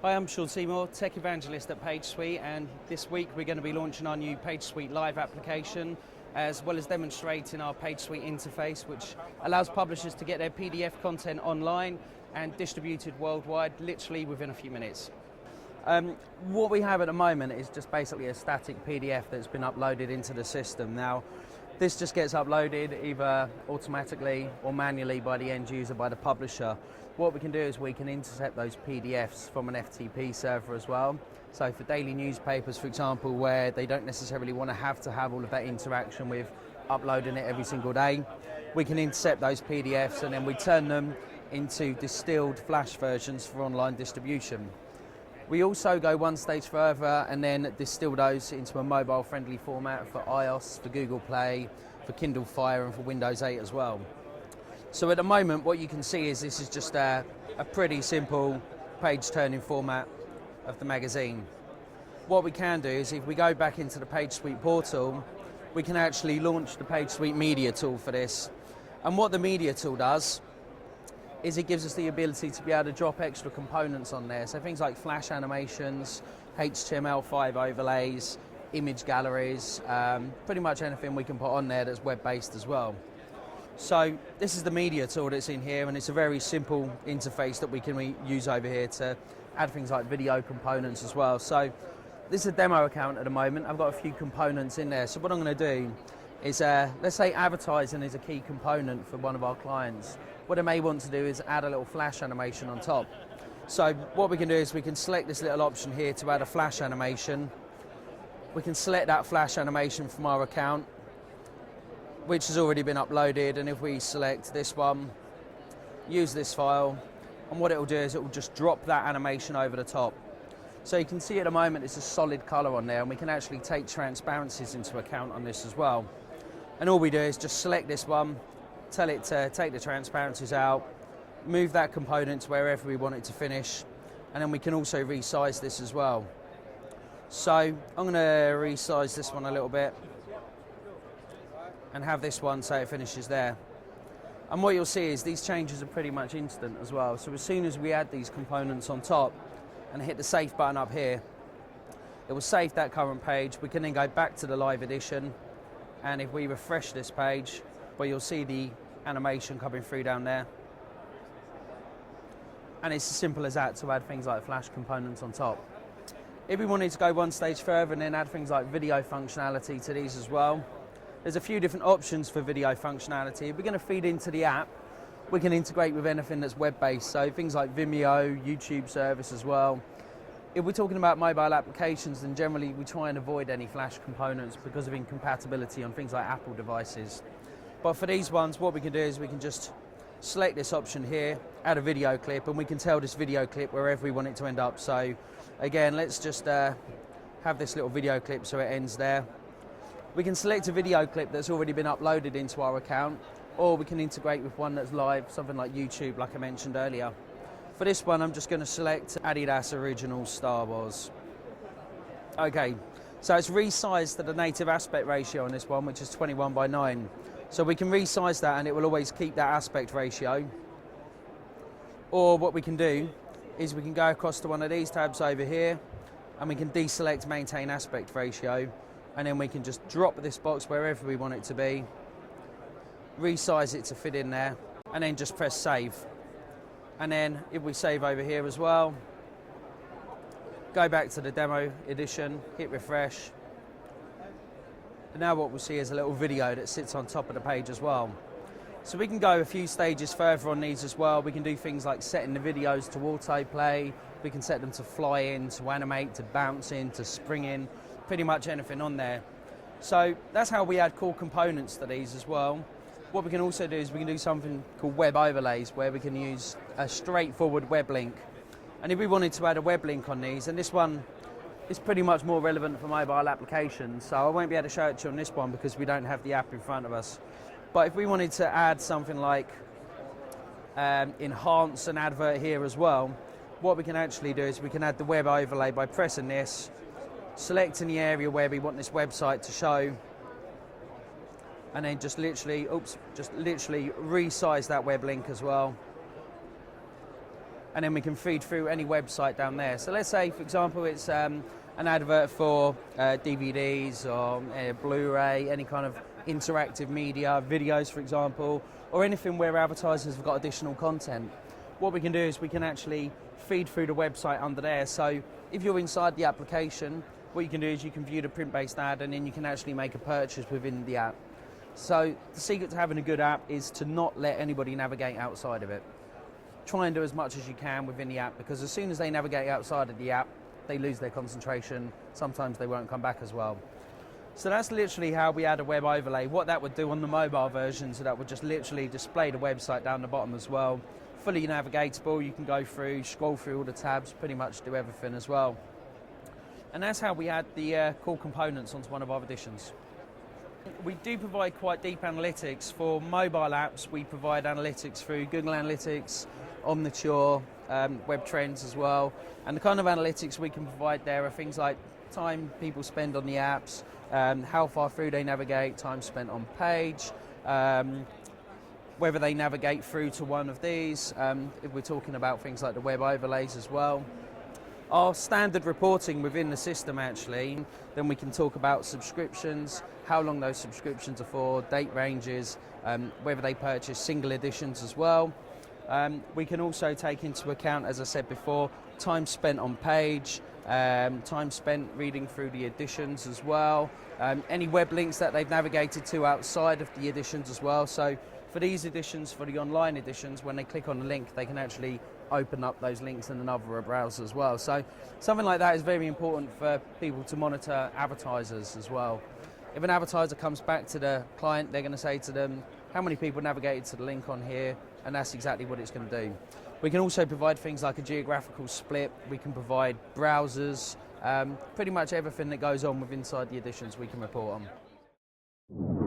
Hi, I'm Sean Seymour, Tech Evangelist at Pagesuite, and this week we're going to be launching our new Pagesuite Live application, as well as demonstrating our Pagesuite interface, which allows publishers to get their PDF content online and distributed worldwide, literally within a few minutes. What we have at the moment is just basically a static PDF that's been uploaded into the system. Now, this just gets uploaded either automatically or manually by the end user, by the publisher. What we can do is we can intercept those PDFs from an FTP server as well. So for daily newspapers, for example, where they don't necessarily want to have all of that interaction with uploading it every single day, we can intercept those PDFs and then we turn them into distilled flash versions for online distribution. We also go one stage further and then distill those into a mobile-friendly format for iOS, for Google Play, for Kindle Fire and for Windows 8 as well. So at the moment what you can see is this is just a pretty simple page-turning format of the magazine. What we can do is if we go back into the Pagesuite portal, we can actually launch the Pagesuite media tool for this. And what the media tool does is it gives us the ability to be able to drop extra components on there. So things like flash animations, HTML5 overlays, image galleries, pretty much anything we can put on there that's web-based as well. So this is the media tool that's in here, and it's a very simple interface that we can use over here to add things like video components as well. So this is a demo account at the moment. I've got a few components in there. So what I'm going to do is, let's say advertising is a key component for one of our clients. What I may want to do is add a little flash animation on top. So what we can do is we can select this little option here to add a flash animation. We can select that flash animation from our account, which has already been uploaded, and if we select this one, use this file, and what it will do is it will just drop that animation over the top. So you can see at the moment it's a solid colour on there, and we can actually take transparencies into account on this as well. And all we do is just select this one, tell it to take the transparencies out, move that component to wherever we want it to finish, and then we can also resize this as well. So I'm going to resize this one a little bit and have this one so it finishes there. And what you'll see is these changes are pretty much instant as well. So as soon as we add these components on top and hit the save button up here, it will save that current page. We can then go back to the live edition, and if we refresh this page, well, you'll see the animation coming through down there. And it's as simple as that to add things like flash components on top. If we wanted to go one stage further and then add things like video functionality to these as well, there's a few different options for video functionality. If we're going to feed into the app, we can integrate with anything that's web-based, so things like Vimeo, YouTube service as well. If we're talking about mobile applications, then generally we try and avoid any flash components because of incompatibility on things like Apple devices. But for these ones, what we can do is we can just select this option here, add a video clip, and we can tell this video clip wherever we want it to end up. So again, let's just have this little video clip so it ends there. We can select a video clip that's already been uploaded into our account, or we can integrate with one that's live, something like YouTube, like I mentioned earlier. For this one, I'm just going to select Adidas Original Star Wars. Okay, so it's resized to the native aspect ratio on this one, which is 21:9. So we can resize that and it will always keep that aspect ratio. Or what we can do is we can go across to one of these tabs over here and we can deselect maintain aspect ratio, and then we can just drop this box wherever we want it to be, resize it to fit in there, and then just press save. And then if we save over here as well, go back to the demo edition, hit refresh, and now what we'll see is a little video that sits on top of the page as well. So we can go a few stages further on these as well. We can do things like setting the videos to autoplay, we can set them to fly in, to animate, to bounce in, to spring in, pretty much anything on there. So that's how we add core components to these as well. What we can also do is we can do something called web overlays, where we can use a straightforward web link. And if we wanted to add a web link on these, and this one is pretty much more relevant for mobile applications, so I won't be able to show it to you on this one because we don't have the app in front of us. But if we wanted to add something like enhance an advert here as well, what we can actually do is we can add the web overlay by pressing this, selecting the area where we want this website to show, and then just literally resize that web link as well. and then we can feed through any website down there. So let's say, for example, it's an advert for DVDs or Blu-ray, any kind of interactive media, videos, for example, or anything where advertisers have got additional content. What we can do is we can actually feed through the website under there. So if you're inside the application, what you can do is you can view the print-based ad, and then you can actually make a purchase within the app. So the secret to having a good app is to not let anybody navigate outside of it. Try and do as much as you can within the app, because as soon as they navigate outside of the app, they lose their concentration. Sometimes they won't come back as well. So that's literally how we add a web overlay. What that would do on the mobile version, so that would just literally display the website down the bottom as well. Fully navigatable, you can go through, scroll through all the tabs, pretty much do everything as well. And that's how we add the core components onto one of our editions. We do provide quite deep analytics. For mobile apps, we provide analytics through Google Analytics, Omniture, Web Trends as well. And the kind of analytics we can provide there are things like time people spend on the apps, how far through they navigate, time spent on page, whether they navigate through to one of these, if we're talking about things like the web overlays as well. Our standard reporting within the system actually, then we can talk about subscriptions, how long those subscriptions are for, date ranges, whether they purchase single editions as well. We can also take into account, as I said before, time spent on page, time spent reading through the editions as well, any web links that they've navigated to outside of the editions as well. So for these editions, for the online editions, when they click on the link, they can actually open up those links in another browser as well. So something like that is very important for people to monitor advertisers as well. If an advertiser comes back to the client, they're going to say to them, how many people navigated to the link on here? And that's exactly what it's going to do. We can also provide things like a geographical split. We can provide browsers, pretty much everything that goes on with inside the editions we can report on.